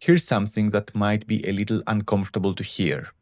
Here's something that might be a little uncomfortable to hear.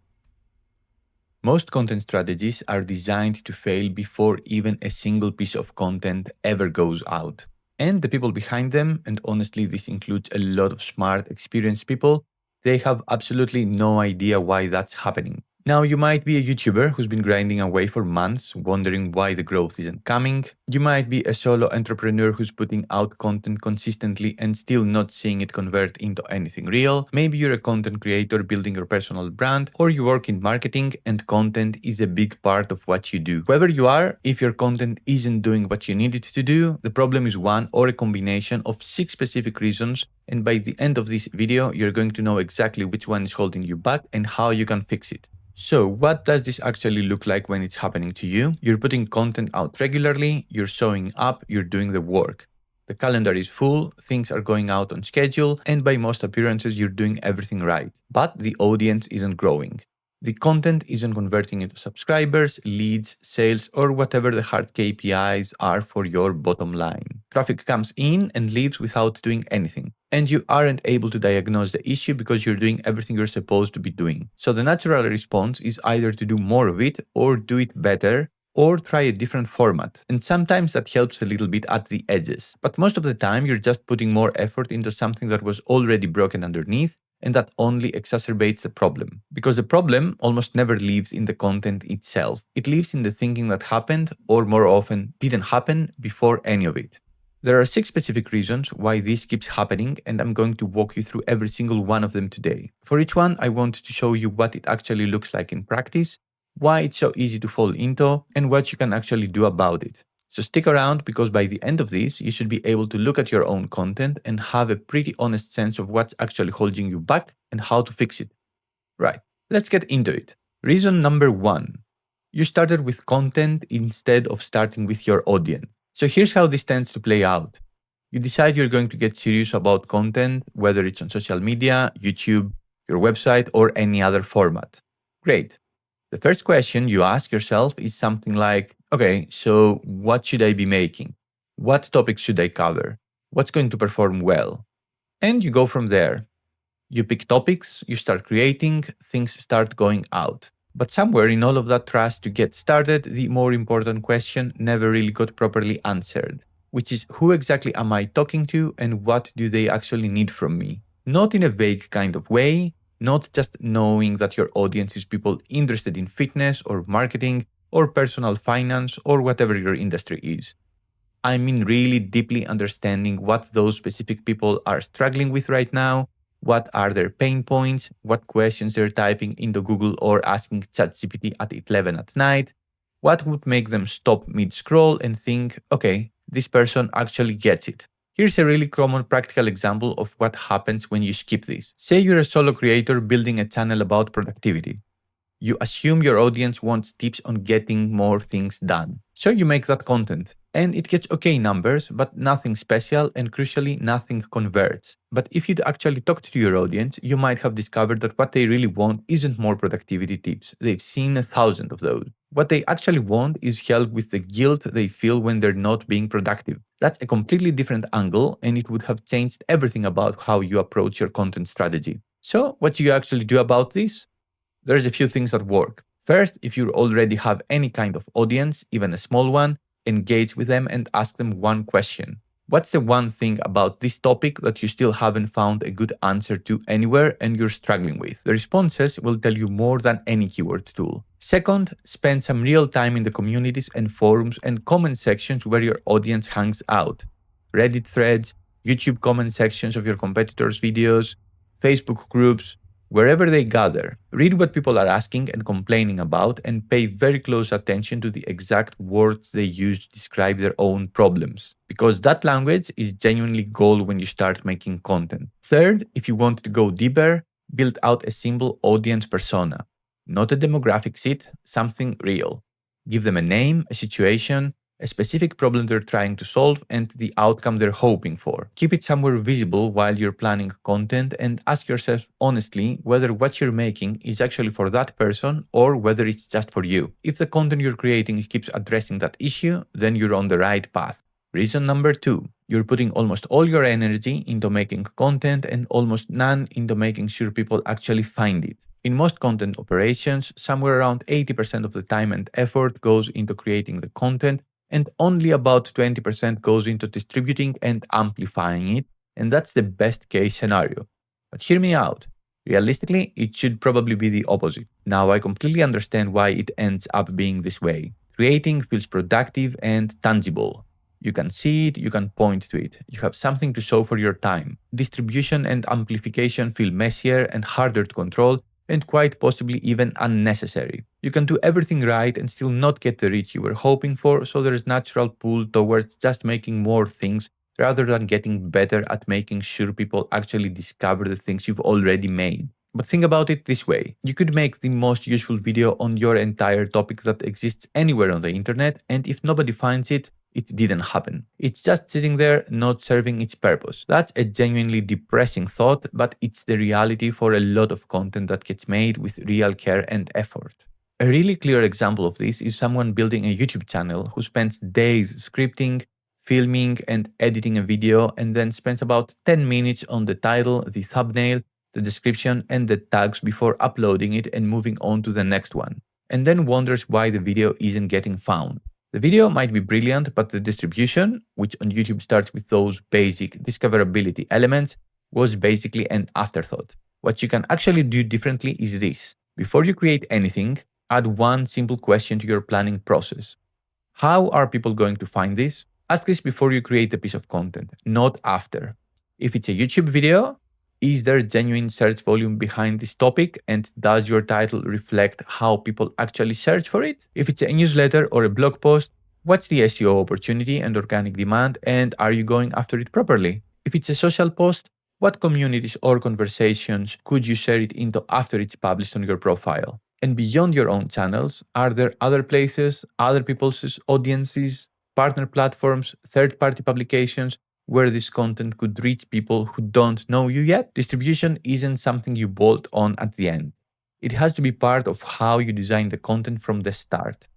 Most content strategies are designed to fail before even a single piece of content ever goes out. And the people behind them, and honestly this includes a lot of smart, experienced people, they have absolutely no idea why that's happening. Now, you might be a YouTuber who's been grinding away for months, wondering why the growth isn't coming. You might be a solo entrepreneur who's putting out content consistently and still not seeing it convert into anything real. Maybe you're a content creator building your personal brand, or you work in marketing and content is a big part of what you do. Whoever you are, if your content isn't doing what you need it to do, the problem is one or a combination of 6 specific reasons, and by the end of this video, you're going to know exactly which one is holding you back and how you can fix it. So what does this actually look like when it's happening to you? You're putting content out regularly, you're showing up, you're doing the work. The calendar is full, things are going out on schedule, and by most appearances, you're doing everything right. But the audience isn't growing. The content isn't converting into subscribers, leads, sales, or whatever the hard KPIs are for your bottom line. Traffic comes in and leaves without doing anything. And you aren't able to diagnose the issue because you're doing everything you're supposed to be doing. So the natural response is either to do more of it or do it better, or try a different format. And sometimes that helps a little bit at the edges. But most of the time, you're just putting more effort into something that was already broken underneath, and that only exacerbates the problem. Because the problem almost never lives in the content itself. It lives in the thinking that happened, or more often, didn't happen before any of it. There are 6 specific reasons why this keeps happening, and I'm going to walk you through every single one of them today. For each one, I want to show you what it actually looks like in practice, why it's so easy to fall into, and what you can actually do about it. So stick around, because by the end of this, you should be able to look at your own content and have a pretty honest sense of what's actually holding you back and how to fix it. Right, let's get into it. Reason number 1. You started with content instead of starting with your audience. So here's how this tends to play out. You decide you're going to get serious about content, whether it's on social media, YouTube, your website, or any other format. Great. The first question you ask yourself is something like, okay, so what should I be making? What topics should I cover? What's going to perform well? And you go from there. You pick topics, you start creating, things start going out. But somewhere in all of that trust to get started, the more important question never really got properly answered, which is, who exactly am I talking to and what do they actually need from me? Not in a vague kind of way, not just knowing that your audience is people interested in fitness or marketing or personal finance or whatever your industry is. I mean really deeply understanding what those specific people are struggling with right now, what are their pain points, what questions they're typing into Google or asking ChatGPT at 11 at night, what would make them stop mid-scroll and think, okay, this person actually gets it. Here's a really common practical example of what happens when you skip this. Say you're a solo creator building a channel about productivity. You assume your audience wants tips on getting more things done. So you make that content. And it gets okay numbers, but nothing special, and crucially, nothing converts. But if you'd actually talked to your audience, you might have discovered that what they really want isn't more productivity tips. They've seen 1,000 of those. What they actually want is help with the guilt they feel when they're not being productive. That's a completely different angle, and it would have changed everything about how you approach your content strategy. So, what do you actually do about this? There's a few things that work. First, if you already have any kind of audience, even a small one, engage with them and ask them one question. What's the one thing about this topic that you still haven't found a good answer to anywhere and you're struggling with? The responses will tell you more than any keyword tool. Second, spend some real time in the communities and forums and comment sections where your audience hangs out. Reddit threads, YouTube comment sections of your competitors' videos, Facebook groups, wherever they gather. Read what people are asking and complaining about and pay very close attention to the exact words they use to describe their own problems, because that language is genuinely gold when you start making content. Third, if you want to go deeper, build out a simple audience persona. Not a demographic sheet, something real. Give them a name, a situation, a specific problem they're trying to solve, and the outcome they're hoping for. Keep it somewhere visible while you're planning content and ask yourself honestly whether what you're making is actually for that person or whether it's just for you. If the content you're creating keeps addressing that issue, then you're on the right path. Reason number 2, you're putting almost all your energy into making content and almost none into making sure people actually find it. In most content operations, somewhere around 80% of the time and effort goes into creating the content, and only about 20% goes into distributing and amplifying it, and that's the best case scenario. But hear me out. Realistically, it should probably be the opposite. Now, I completely understand why it ends up being this way. Creating feels productive and tangible. You can see it, you can point to it, you have something to show for your time. Distribution and amplification feel messier and harder to control, and quite possibly even unnecessary. You can do everything right and still not get the reach you were hoping for, so there is natural pull towards just making more things rather than getting better at making sure people actually discover the things you've already made. But think about it this way. You could make the most useful video on your entire topic that exists anywhere on the internet, and if nobody finds it, it didn't happen. It's just sitting there, not serving its purpose. That's a genuinely depressing thought, but it's the reality for a lot of content that gets made with real care and effort. A really clear example of this is someone building a YouTube channel who spends days scripting, filming, and editing a video, and then spends about 10 minutes on the title, the thumbnail, the description, and the tags before uploading it and moving on to the next one, and then wonders why the video isn't getting found. The video might be brilliant, but the distribution, which on YouTube starts with those basic discoverability elements, was basically an afterthought. What you can actually do differently is this. Before you create anything, add one simple question to your planning process. How are people going to find this? Ask this before you create a piece of content, not after. If it's a YouTube video, is there genuine search volume behind this topic, and does your title reflect how people actually search for it? If it's a newsletter or a blog post, what's the SEO opportunity and organic demand, and are you going after it properly? If it's a social post, what communities or conversations could you share it into after it's published on your profile? And beyond your own channels, are there other places, other people's audiences, partner platforms, third-party publications, where this content could reach people who don't know you yet? Distribution isn't something you bolt on at the end. It has to be part of how you design the content from the start.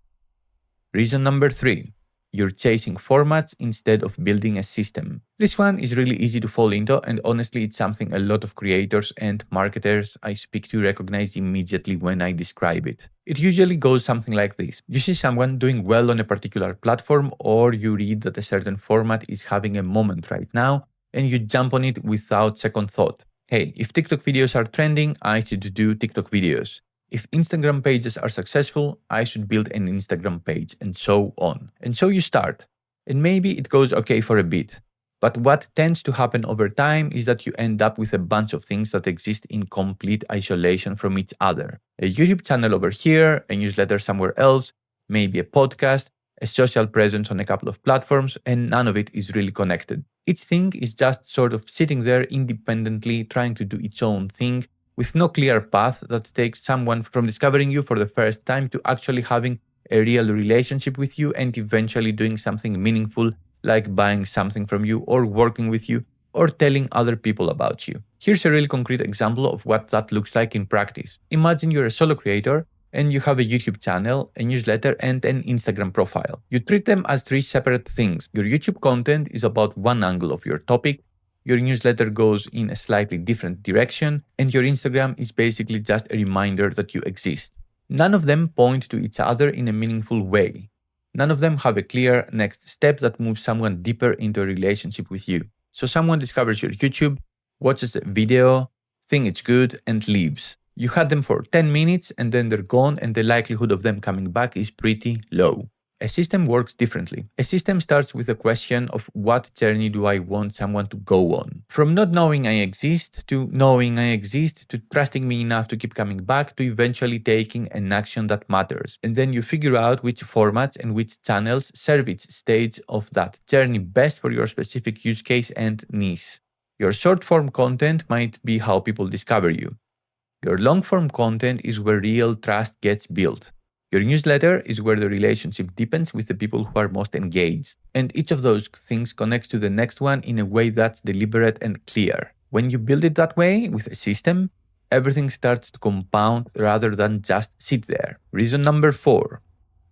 Reason number 3. You're chasing formats instead of building a system. This one is really easy to fall into, and honestly, it's something a lot of creators and marketers I speak to recognize immediately when I describe it. It usually goes something like this. You see someone doing well on a particular platform, or you read that a certain format is having a moment right now, and you jump on it without second thought. Hey, if TikTok videos are trending, I should do TikTok videos. If Instagram pages are successful, I should build an Instagram page, and so on. And so you start. And maybe it goes okay for a bit. But what tends to happen over time is that you end up with a bunch of things that exist in complete isolation from each other. A YouTube channel over here, a newsletter somewhere else, maybe a podcast, a social presence on a couple of platforms, and none of it is really connected. Each thing is just sort of sitting there independently, trying to do its own thing, with no clear path that takes someone from discovering you for the first time to actually having a real relationship with you and eventually doing something meaningful, like buying something from you or working with you or telling other people about you. Here's a really concrete example of what that looks like in practice. Imagine you're a solo creator and you have a YouTube channel, a newsletter, and an Instagram profile. You treat them as 3 separate things. Your YouTube content is about one angle of your topic, your newsletter goes in a slightly different direction, and your Instagram is basically just a reminder that you exist. None of them point to each other in a meaningful way. None of them have a clear next step that moves someone deeper into a relationship with you. So someone discovers your YouTube, watches a video, thinks it's good, and leaves. You had them for 10 minutes and then they're gone, and the likelihood of them coming back is pretty low. A system works differently. A system starts with the question of what journey do I want someone to go on? From not knowing I exist, to knowing I exist, to trusting me enough to keep coming back, to eventually taking an action that matters. And then you figure out which formats and which channels serve each stage of that journey best for your specific use case and niche. Your short-form content might be how people discover you. Your long-form content is where real trust gets built. Your newsletter is where the relationship deepens with the people who are most engaged. And each of those things connects to the next one in a way that's deliberate and clear. When you build it that way, with a system, everything starts to compound rather than just sit there. Reason number 4.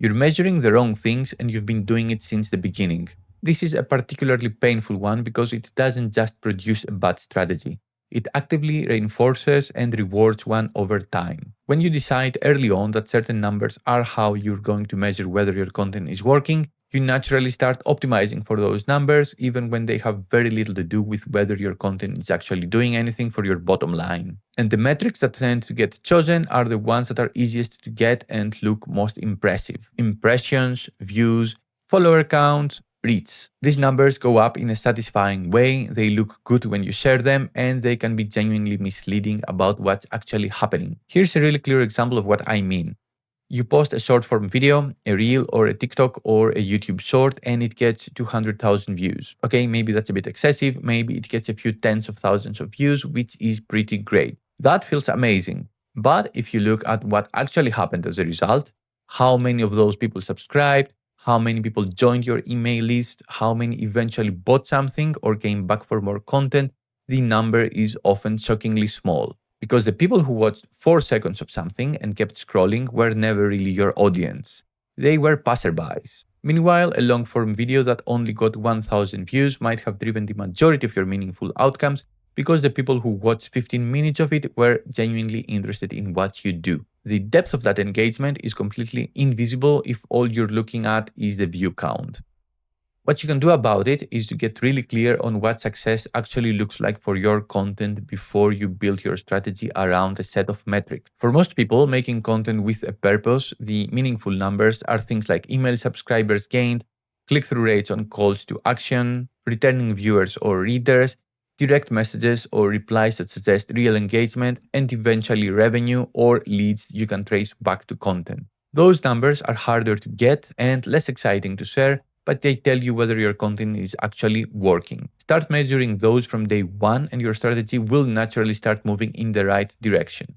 You're measuring the wrong things and you've been doing it since the beginning. This is a particularly painful one because it doesn't just produce a bad strategy. It actively reinforces and rewards one over time. When you decide early on that certain numbers are how you're going to measure whether your content is working, you naturally start optimizing for those numbers even when they have very little to do with whether your content is actually doing anything for your bottom line. And the metrics that tend to get chosen are the ones that are easiest to get and look most impressive. Impressions, views, follower counts, reach. These numbers go up in a satisfying way, they look good when you share them, and they can be genuinely misleading about what's actually happening. Here's a really clear example of what I mean. You post a short form video, a reel or a TikTok or a YouTube short, and it gets 200,000 views. Okay, maybe that's a bit excessive, maybe it gets a few tens of thousands of views, which is pretty great. That feels amazing. But if you look at what actually happened as a result, how many of those people subscribed, how many people joined your email list, how many eventually bought something or came back for more content, the number is often shockingly small. Because the people who watched 4 seconds of something and kept scrolling were never really your audience. They were passerbys. Meanwhile, a long form video that only got 1000 views might have driven the majority of your meaningful outcomes because the people who watched 15 minutes of it were genuinely interested in what you do. The depth of that engagement is completely invisible if all you're looking at is the view count. What you can do about it is to get really clear on what success actually looks like for your content before you build your strategy around a set of metrics. For most people, making content with a purpose, the meaningful numbers are things like email subscribers gained, click-through rates on calls to action, returning viewers or readers, direct messages or replies that suggest real engagement, and eventually revenue or leads you can trace back to content. Those numbers are harder to get and less exciting to share, but they tell you whether your content is actually working. Start measuring those from day one, and your strategy will naturally start moving in the right direction.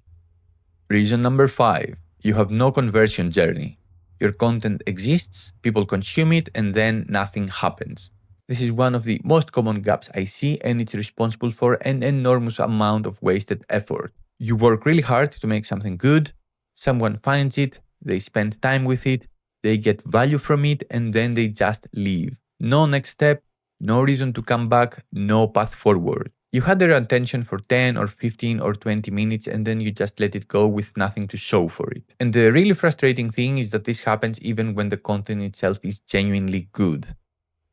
Reason number 5. You have no conversion journey. Your content exists, people consume it, and then nothing happens. This is one of the most common gaps I see, and it's responsible for an enormous amount of wasted effort. You work really hard to make something good, someone finds it, they spend time with it, they get value from it, and then they just leave. No next step, no reason to come back, no path forward. You had their attention for 10 or 15 or 20 minutes and then you just let it go with nothing to show for it. And the really frustrating thing is that this happens even when the content itself is genuinely good.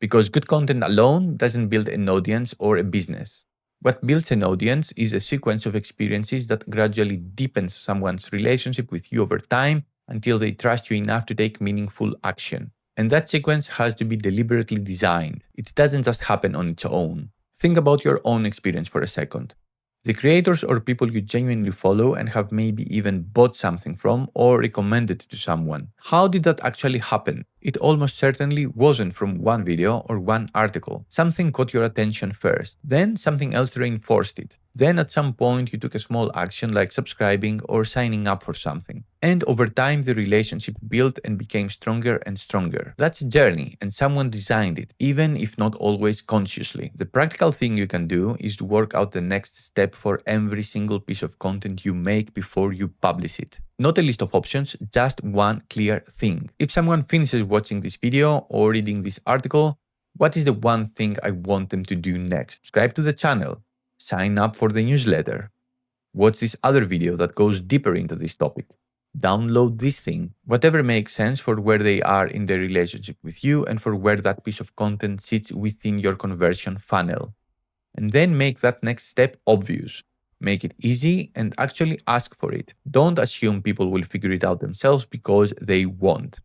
Because good content alone doesn't build an audience or a business. What builds an audience is a sequence of experiences that gradually deepens someone's relationship with you over time until they trust you enough to take meaningful action. And that sequence has to be deliberately designed. It doesn't just happen on its own. Think about your own experience for a second. The creators or people you genuinely follow and have maybe even bought something from or recommended to someone. How did that actually happen? It almost certainly wasn't from one video or one article. Something caught your attention first, then something else reinforced it. Then at some point you took a small action like subscribing or signing up for something. And over time the relationship built and became stronger and stronger. That's a journey and someone designed it, even if not always consciously. The practical thing you can do is to work out the next step for every single piece of content you make before you publish it. Not a list of options, just one clear thing. If someone finishes watching this video or reading this article, what is the one thing I want them to do next? Subscribe to the channel. Sign up for the newsletter. Watch this other video that goes deeper into this topic. Download this thing. Whatever makes sense for where they are in their relationship with you and for where that piece of content sits within your conversion funnel. And then make that next step obvious. Make it easy and actually ask for it. Don't assume people will figure it out themselves because they won't.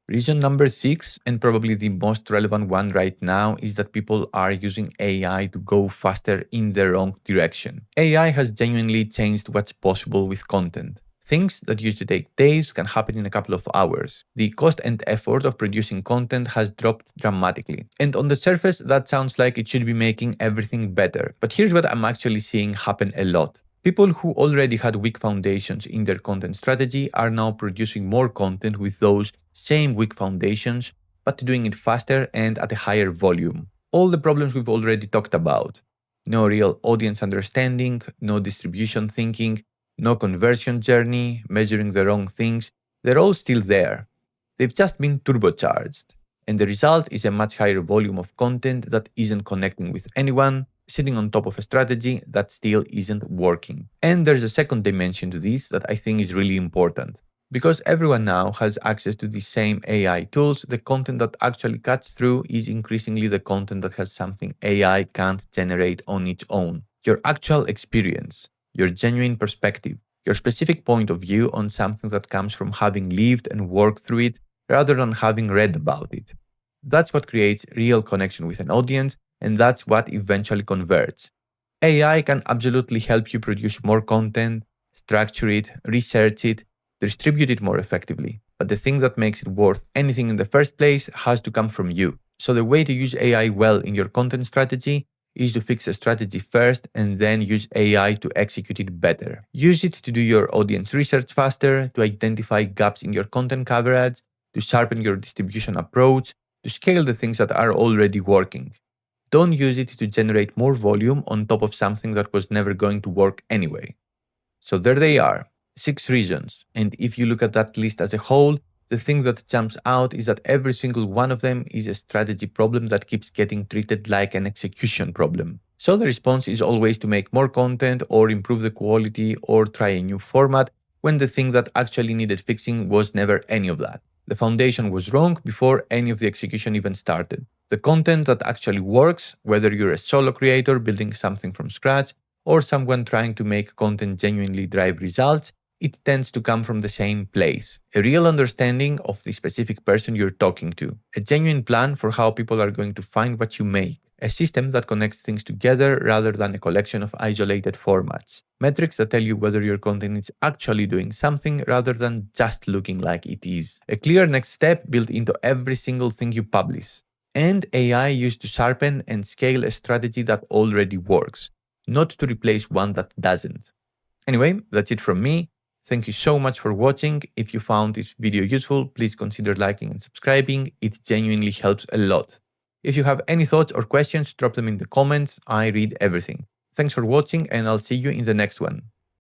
Reason number 6, and probably the most relevant one right now, is that people are using AI to go faster in the wrong direction. AI has genuinely changed what's possible with content. Things that used to take days can happen in a couple of hours. The cost and effort of producing content has dropped dramatically. And on the surface, that sounds like it should be making everything better. But here's what I'm actually seeing happen a lot. People who already had weak foundations in their content strategy are now producing more content with those same weak foundations, but doing it faster and at a higher volume. All the problems we've already talked about. No real audience understanding, no distribution thinking, no conversion journey, measuring the wrong things, they're all still there. They've just been turbocharged. And the result is a much higher volume of content that isn't connecting with anyone, sitting on top of a strategy that still isn't working. And there's a second dimension to this that I think is really important. Because everyone now has access to the same AI tools, the content that actually cuts through is increasingly the content that has something AI can't generate on its own. Your actual experience, your genuine perspective, your specific point of view on something that comes from having lived and worked through it rather than having read about it. That's what creates real connection with an audience, and that's what eventually converts. AI can absolutely help you produce more content, structure it, research it, distribute it more effectively. But the thing that makes it worth anything in the first place has to come from you. So the way to use AI well in your content strategy is to fix the strategy first and then use AI to execute it better. Use it to do your audience research faster, to identify gaps in your content coverage, to sharpen your distribution approach, to scale the things that are already working. Don't use it to generate more volume on top of something that was never going to work anyway. So there they are, 6 reasons. And if you look at that list as a whole, the thing that jumps out is that every single one of them is a strategy problem that keeps getting treated like an execution problem. So the response is always to make more content or improve the quality or try a new format when the thing that actually needed fixing was never any of that. The foundation was wrong before any of the execution even started. The content that actually works, whether you're a solo creator building something from scratch or someone trying to make content genuinely drive results, it tends to come from the same place. A real understanding of the specific person you're talking to. A genuine plan for how people are going to find what you make. A system that connects things together rather than a collection of isolated formats. Metrics that tell you whether your content is actually doing something rather than just looking like it is. A clear next step built into every single thing you publish. And AI used to sharpen and scale a strategy that already works, not to replace one that doesn't. Anyway, that's it from me. Thank you so much for watching. If you found this video useful, please consider liking and subscribing. It genuinely helps a lot. If you have any thoughts or questions, drop them in the comments. I read everything. Thanks for watching, and I'll see you in the next one.